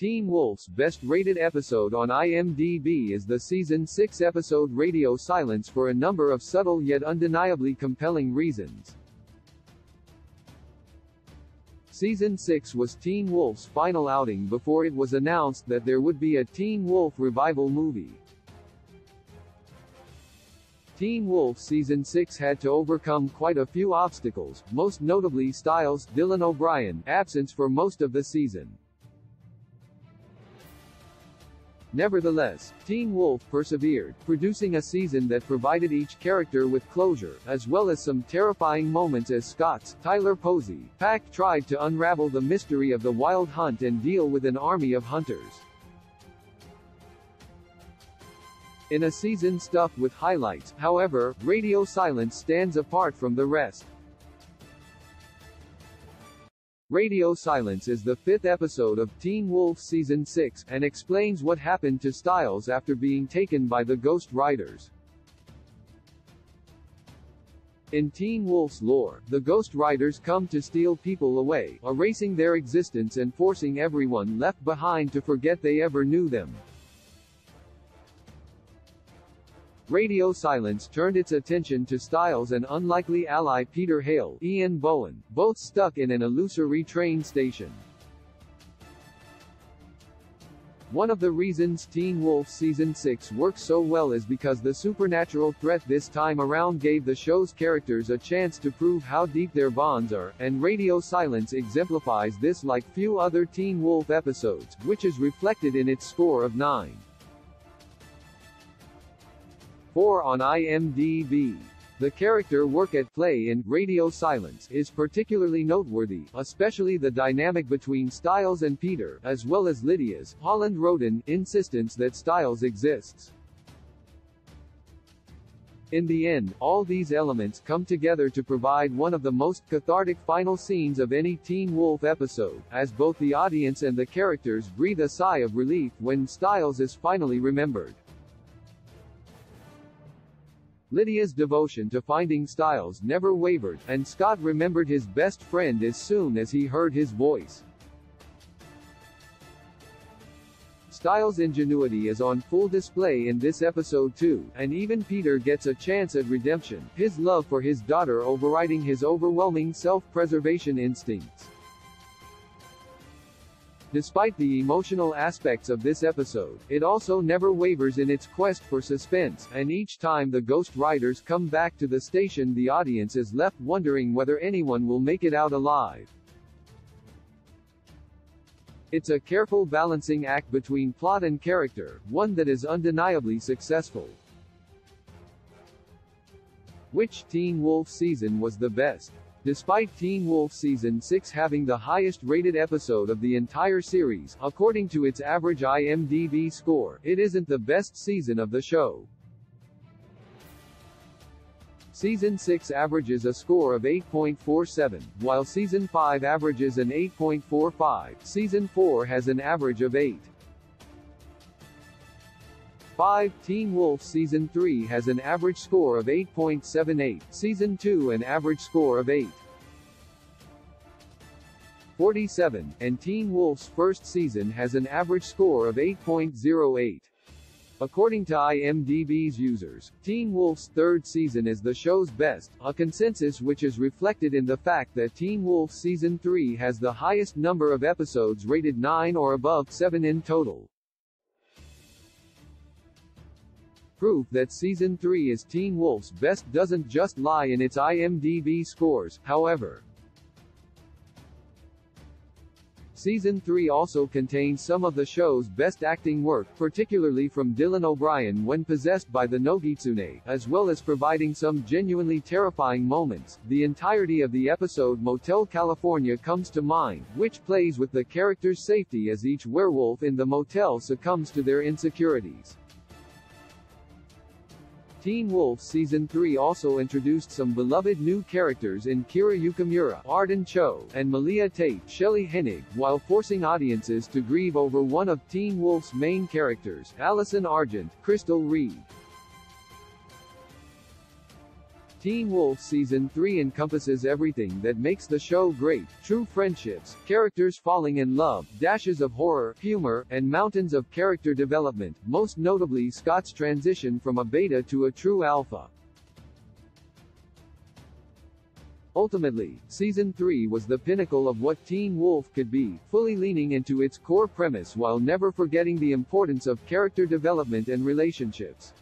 Teen Wolf's best-rated episode on IMDb is the Season 6 episode Radio Silence for a number of subtle yet undeniably compelling reasons. Season 6 was Teen Wolf's final outing before it was announced that there would be a Teen Wolf revival movie. Teen Wolf Season 6 had to overcome quite a few obstacles, most notably Styles' Dylan O'Brien absence for most of the season. Nevertheless, Teen Wolf persevered, producing a season that provided each character with closure, as well as some terrifying moments as Scott's Tyler Posey pack tried to unravel the mystery of the Wild Hunt and deal with an army of hunters. In a season stuffed with highlights, however, Radio Silence stands apart from the rest. Radio Silence is the fifth episode of Teen Wolf Season 6, and explains what happened to Styles after being taken by the Ghost Riders. In Teen Wolf's lore, the Ghost Riders come to steal people away, erasing their existence and forcing everyone left behind to forget they ever knew them. Radio Silence turned its attention to Styles' and unlikely ally Peter Hale, Ian Bohen, both stuck in an illusory train station. One of the reasons Teen Wolf Season 6 works so well is because the supernatural threat this time around gave the show's characters a chance to prove how deep their bonds are, and Radio Silence exemplifies this like few other Teen Wolf episodes, which is reflected in its score of 9.4 on IMDb. The character work at play in Radio Silence is particularly noteworthy, especially the dynamic between Styles and Peter, as well as Lydia's Holland Roden insistence that Styles exists. In the end, all these elements come together to provide one of the most cathartic final scenes of any Teen Wolf episode, as both the audience and the characters breathe a sigh of relief when Styles is finally remembered. Lydia's devotion to finding Styles never wavered, and Scott remembered his best friend as soon as he heard his voice. Styles' ingenuity is on full display in this episode too, and even Peter gets a chance at redemption, his love for his daughter overriding his overwhelming self-preservation instincts. Despite the emotional aspects of this episode, it also never wavers in its quest for suspense, and each time the Ghost Riders come back to the station the audience is left wondering whether anyone will make it out alive. It's a careful balancing act between plot and character, one that is undeniably successful. Which Teen Wolf season was the best? Despite Teen Wolf Season 6 having the highest-rated episode of the entire series, according to its average IMDb score, it isn't the best season of the show. Season 6 averages a score of 8.47, while Season 5 averages an 8.45, Season 4 has an average of 8.5. Teen Wolf Season 3 has an average score of 8.78, Season 2 an average score of 8.47, and Teen Wolf's first season has an average score of 8.08. According to IMDb's users, Teen Wolf's third season is the show's best, a consensus which is reflected in the fact that Teen Wolf Season 3 has the highest number of episodes rated 9 or above 7 in total. Proof that Season 3 is Teen Wolf's best doesn't just lie in its IMDb scores, however. Season 3 also contains some of the show's best acting work, particularly from Dylan O'Brien when possessed by the Nogitsune, as well as providing some genuinely terrifying moments. The entirety of the episode Motel California comes to mind, which plays with the character's safety as each werewolf in the motel succumbs to their insecurities. Teen Wolf Season 3 also introduced some beloved new characters in Kira Yukimura, Arden Cho, and Malia Tate, Shelley Hennig, while forcing audiences to grieve over one of Teen Wolf's main characters, Allison Argent, Crystal Reed. Teen Wolf Season 3 encompasses everything that makes the show great: true friendships, characters falling in love, dashes of horror, humor, and mountains of character development, most notably Scott's transition from a beta to a true alpha. Ultimately, Season 3 was the pinnacle of what Teen Wolf could be, fully leaning into its core premise while never forgetting the importance of character development and relationships.